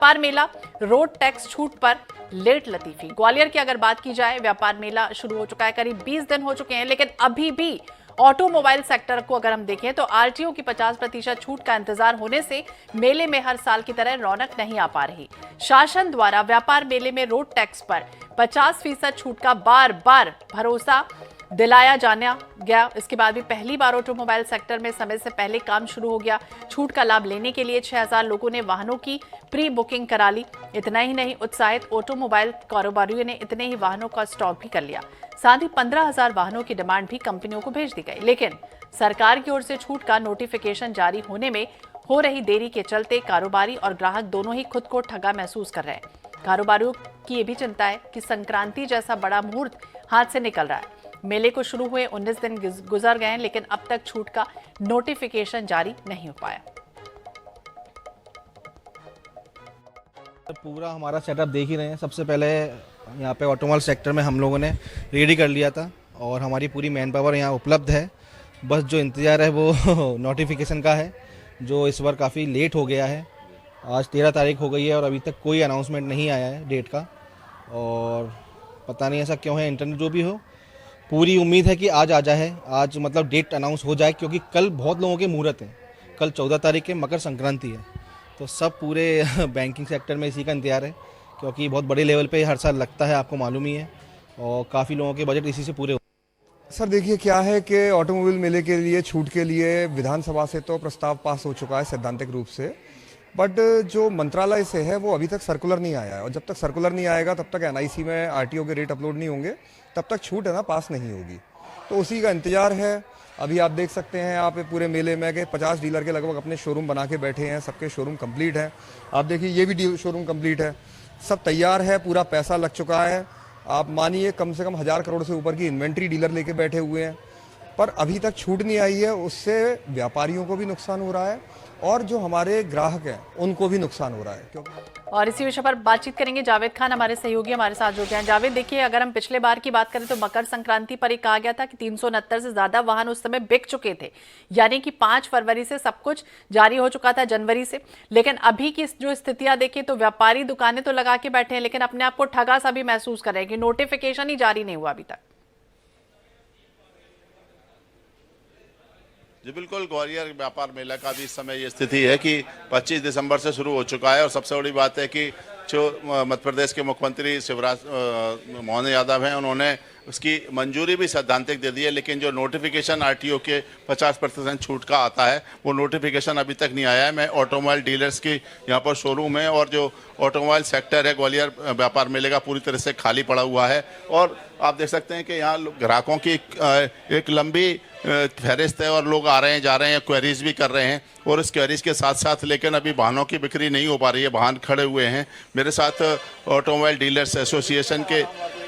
व्यापार मेला road tax छूट पर लेट लतीफी। ग्वालियर की अगर बात की जाए, व्यापार मेला शुरू हो चुका है, करीब 20 दिन हो चुके हैं, लेकिन अभी भी ऑटोमोबाइल सेक्टर को अगर हम देखें तो आरटीओ की 50% छूट का इंतजार होने से मेले में हर साल की तरह रौनक नहीं आ पा रही। शासन द्वारा व्यापार मेले में रोड टैक्स पर 50% छूट का बार बार भरोसा दिलाया जाना गया। इसके बाद भी पहली बार ऑटोमोबाइल सेक्टर में समय से पहले काम शुरू हो गया। छूट का लाभ लेने के लिए 6000 लोगों ने वाहनों की प्री बुकिंग करा ली। इतना ही नहीं, उत्साहित ऑटोमोबाइल कारोबारियों ने इतने ही वाहनों का स्टॉक भी कर लिया। साथ ही 15,000 वाहनों की डिमांड भी कंपनियों को भेज दी गई। लेकिन सरकार की ओर से छूट का नोटिफिकेशन जारी होने में हो रही देरी के चलते कारोबारी और ग्राहक दोनों ही खुद को ठगा महसूस कर रहे हैं। कारोबारियों की ये भी चिंता है कि संक्रांति जैसा बड़ा मुहूर्त हाथ से निकल रहा है। मेले को शुरू हुए 19 दिन गुजर गए हैं, लेकिन अब तक छूट का नोटिफिकेशन जारी नहीं हो पाया। पूरा हमारा सेटअप देख ही रहे हैं। सबसे पहले यहाँ पे ऑटोमोबाइल सेक्टर में हम लोगों ने रेडी कर लिया था और हमारी पूरी मैन पावर यहाँ उपलब्ध है। बस जो इंतज़ार है वो नोटिफिकेशन का है, जो इस बार काफ़ी लेट हो गया है। आज 13 तारीख हो गई है और अभी तक कोई अनाउंसमेंट नहीं आया है डेट का, और पता नहीं ऐसा क्यों है। इंटरनेट जो भी हो, पूरी उम्मीद है कि आज आ जाए, आज मतलब डेट अनाउंस हो जाए, क्योंकि कल बहुत लोगों के मुहूर्त हैं। कल 14 तारीख के मकर संक्रांति है, तो सब पूरे बैंकिंग सेक्टर में इसी का इंतजार है, क्योंकि बहुत बड़े लेवल पे हर साल लगता है, आपको मालूम ही है, और काफ़ी लोगों के बजट इसी से पूरे। सर देखिए, क्या है कि ऑटोमोबाइल मेले के लिए छूट के लिए विधानसभा से तो प्रस्ताव पास हो चुका है सैद्धांतिक रूप से, बट जो मंत्रालय से है वो अभी तक सर्कुलर नहीं आया है, और जब तक सर्कुलर नहीं आएगा तब तक एनआईसी में आरटीओ के रेट अपलोड नहीं होंगे, तब तक छूट है ना पास नहीं होगी। तो उसी का इंतजार है। अभी आप देख सकते हैं आप पूरे मेले में कि 50 डीलर के लगभग अपने शोरूम बना के बैठे हैं। सबके शोरूम कंप्लीट है। आप देखिए, ये भी शोरूम कंप्लीट है, सब तैयार है, पूरा पैसा लग चुका है। आप मानिए कम से कम 1000 करोड़ से ऊपर की इन्वेंट्री डीलर लेके बैठे हुए हैं, पर अभी तक छूट नहीं आई है। उससे व्यापारियों को भी नुकसान हो रहा है और जो हमारे ग्राहक हैं उनको भी नुकसान हो रहा है। क्योंकि और इसी विषय पर बातचीत करेंगे। जावेद खान हमारे सहयोगी हमारे साथ जुड़ गए हैं। जावेद, देखिए, अगर हम पिछले बार की बात करें तो मकर संक्रांति पर एक कहा गया था कि 369 से ज्यादा वाहन उस समय बिक चुके थे, यानी कि 5 फरवरी से सब कुछ जारी हो चुका था, जनवरी से। लेकिन अभी की जो स्थितियां देखें तो व्यापारी दुकानें तो लगा के बैठे हैं, लेकिन अपने आप को ठगा सा भी महसूस कर रहे हैं कि नोटिफिकेशन ही जारी नहीं हुआ अभी तक। जी बिल्कुल, ग्वालियर व्यापार मेला का भी इस समय ये स्थिति है कि 25 दिसंबर से शुरू हो चुका है, और सबसे बड़ी बात है कि जो मध्य प्रदेश के मुख्यमंत्री शिवराज मोहन यादव हैं, उन्होंने उसकी मंजूरी भी सैद्धांतिक दे दी है, लेकिन जो नोटिफिकेशन आरटीओ के 50% छूट का आता है वो नोटिफिकेशन अभी तक नहीं आया है। मैं ऑटोमोबाइल डीलर्स की यहाँ पर शोरूम है, और जो ऑटोमोबाइल सेक्टर है ग्वालियर व्यापार मेले का पूरी तरह से खाली पड़ा हुआ है, और आप देख सकते हैं कि यहाँ ग्राहकों की एक लंबी फहरिस्त है, और लोग आ रहे हैं, जा रहे हैं, क्वेरीज भी कर रहे हैं, और इस क्वेरीज के साथ साथ लेकिन अभी वाहनों की बिक्री नहीं हो पा रही है, वाहन खड़े हुए हैं। मेरे साथ ऑटोमोबाइल डीलर्स एसोसिएशन के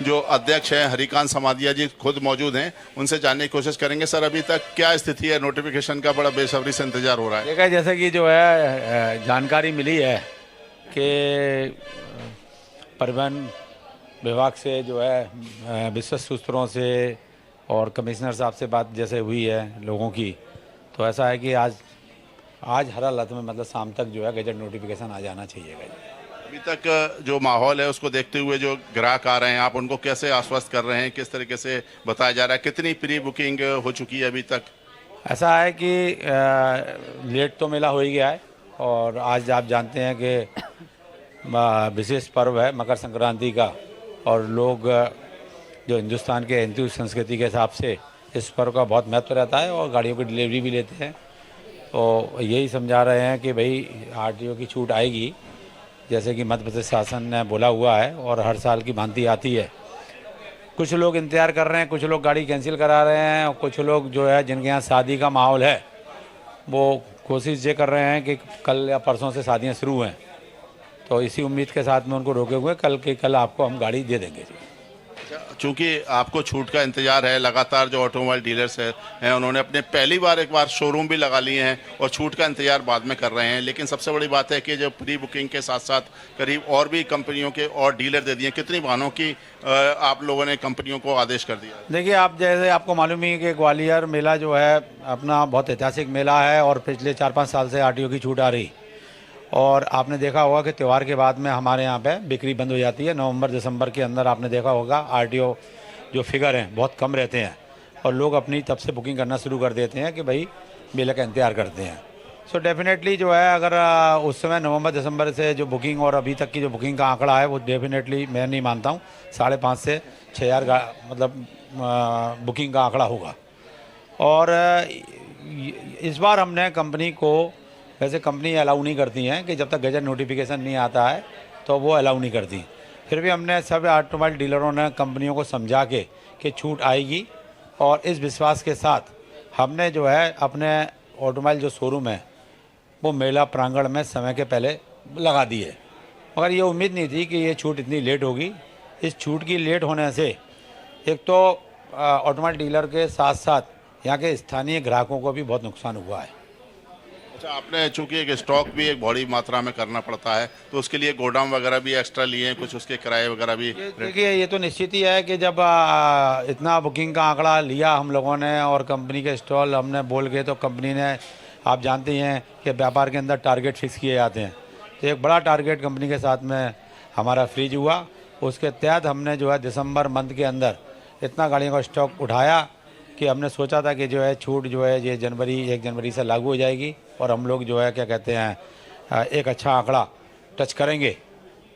जो अध्यक्ष हैं हरिकांत समादिया जी खुद मौजूद हैं, उनसे जानने की कोशिश करेंगे। सर, अभी तक क्या स्थिति है? नोटिफिकेशन का बड़ा बेसब्री से इंतजार हो रहा है। देखा, जैसे कि जो है जानकारी मिली है कि परिवहन विभाग से जो है विश्वस्त सूत्रों से और कमिश्नर साहब से बात जैसे हुई है लोगों की, तो ऐसा है कि आज हर हालत में मतलब शाम तक जो है गजट नोटिफिकेशन आ जाना चाहिए। अभी तक जो माहौल है उसको देखते हुए जो ग्राहक आ रहे हैं, आप उनको कैसे आश्वस्त कर रहे हैं? किस तरीके से बताया जा रहा है? कितनी प्री बुकिंग हो चुकी है अभी तक? ऐसा है कि लेट तो मेला हो ही गया है, और आज आप जानते हैं कि विशेष पर्व है मकर संक्रांति का, और लोग जो हिंदुस्तान के हिंदू संस्कृति के हिसाब से इस पर्व का बहुत महत्व रहता है, और गाड़ियों की डिलीवरी भी लेते हैं। तो यही समझा रहे हैं कि भाई आरटीओ की छूट आएगी, जैसे कि मध्य प्रदेश शासन ने बोला हुआ है, और हर साल की भांति आती है। कुछ लोग इंतज़ार कर रहे हैं, कुछ लोग गाड़ी कैंसिल करा रहे हैं, और कुछ लोग जो है जिनके यहाँ शादी का माहौल है वो कोशिश ये कर रहे हैं कि कल या परसों से शादियाँ शुरू हैं, तो इसी उम्मीद के साथ में उनको रोके हुए कल आपको हम गाड़ी दे देंगे। चूंकि आपको छूट का इंतजार है, लगातार जो ऑटोमोबाइल डीलर्स हैं उन्होंने अपने पहली बार एक बार शोरूम भी लगा लिए हैं और छूट का इंतजार बाद में कर रहे हैं, लेकिन सबसे बड़ी बात है कि जो प्री बुकिंग के साथ साथ करीब और भी कंपनियों के और डीलर दे दिए। कितनी वाहनों की आप लोगों ने कंपनियों को आदेश कर दिया? देखिए, आप जैसे आपको मालूम ही है कि ग्वालियर मेला जो है अपना बहुत ऐतिहासिक मेला है, और पिछले 4-5 साल से आरटीओ की छूट आ रही, और आपने देखा होगा कि त्यौहार के बाद में हमारे यहाँ पे बिक्री बंद हो जाती है। नवंबर दिसंबर के अंदर आपने देखा होगा आरटीओ जो फिगर हैं बहुत कम रहते हैं और लोग अपनी तब से बुकिंग करना शुरू कर देते हैं कि भाई मेले का इंतज़ार करते हैं। सो डेफिनेटली जो है अगर उस समय नवंबर दिसंबर से जो बुकिंग और अभी तक की जो बुकिंग का आंकड़ा है वो डेफिनेटली मैं नहीं मानता हूँ 5,500 से 6,000 का मतलब बुकिंग का आंकड़ा होगा। और इस बार हमने कंपनी को, वैसे कंपनी अलाउ नहीं करती हैं कि जब तक गजट नोटिफिकेशन नहीं आता है तो वो अलाउ नहीं करती, फिर भी हमने सब ऑटोमोबाइल डीलरों ने कंपनियों को समझा के कि छूट आएगी और इस विश्वास के साथ हमने जो है अपने ऑटोमोबाइल जो शोरूम है वो मेला प्रांगण में समय के पहले लगा दी है। मगर ये उम्मीद नहीं थी कि ये छूट इतनी लेट होगी। इस छूट की लेट होने से एक तो ऑटोमोबाइल डीलर के साथ साथ यहाँ के स्थानीय ग्राहकों को भी बहुत नुकसान हुआ है। अच्छा, आपने चूंकि एक स्टॉक भी एक बड़ी मात्रा में करना पड़ता है तो उसके लिए गोदाम वगैरह भी एक्स्ट्रा लिए हैं, कुछ उसके किराए वगैरह भी। देखिए ये तो निश्चित ही है कि जब इतना बुकिंग का आंकड़ा लिया हम लोगों ने और कंपनी के स्टॉल हमने बोल के, तो कंपनी ने, आप जानते हैं कि व्यापार के अंदर टारगेट फिक्स किए जाते हैं, तो एक बड़ा टारगेट कंपनी के साथ में हमारा फ्रीज हुआ। उसके तहत हमने जो है दिसंबर मंथ के अंदर इतना गाड़ियों का स्टॉक उठाया कि हमने सोचा था कि जो है छूट जो है ये 1 जनवरी से लागू हो जाएगी और हम लोग जो है क्या कहते हैं एक अच्छा आंकड़ा टच करेंगे।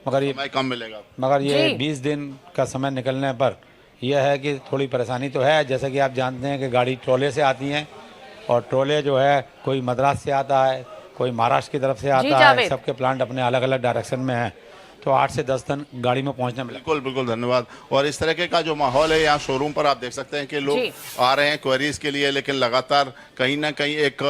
मगर ये कम मिलेगा, मगर ये जी। 20 दिन का समय निकलने पर यह है कि थोड़ी परेशानी तो है। जैसे कि आप जानते हैं कि गाड़ी ट्रोले से आती हैं और ट्रोले जो है कोई मद्रास से आता है, कोई महाराष्ट्र की तरफ से आता है, जावेद। सबके प्लांट अपने अलग अलग डायरेक्शन में हैं, तो 8 से 10 दिन गाड़ी में पहुंचने में बिल्कुल बिल्कुल धन्यवाद। और इस तरह का जो माहौल है यहाँ शोरूम पर आप देख सकते हैं कि लोग जी। आ रहे हैं क्वेरीज के लिए, लेकिन लगातार कहीं ना कहीं एक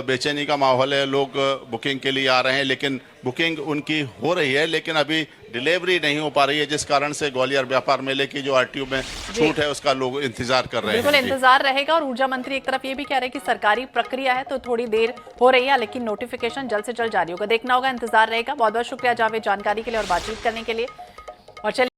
बेचैनी का माहौल है। लोग बुकिंग के लिए आ रहे हैं, लेकिन बुकिंग उनकी हो रही है लेकिन अभी डिलीवरी नहीं हो पा रही है, जिस कारण से ग्वालियर व्यापार मेले की जो आरटीओ में छूट है उसका लोग इंतजार कर रहे बिल्कुल हैं। जी। इंतजार रहेगा। और ऊर्जा मंत्री एक तरफ ये भी कह रहे हैं कि सरकारी प्रक्रिया है तो थोड़ी देर हो रही है, लेकिन नोटिफिकेशन जल्द से जल्द जारी होगा। देखना होगा, इंतजार रहेगा। बहुत बहुत शुक्रिया जावेद जानकारी के लिए और बातचीत करने के लिए। और चलिए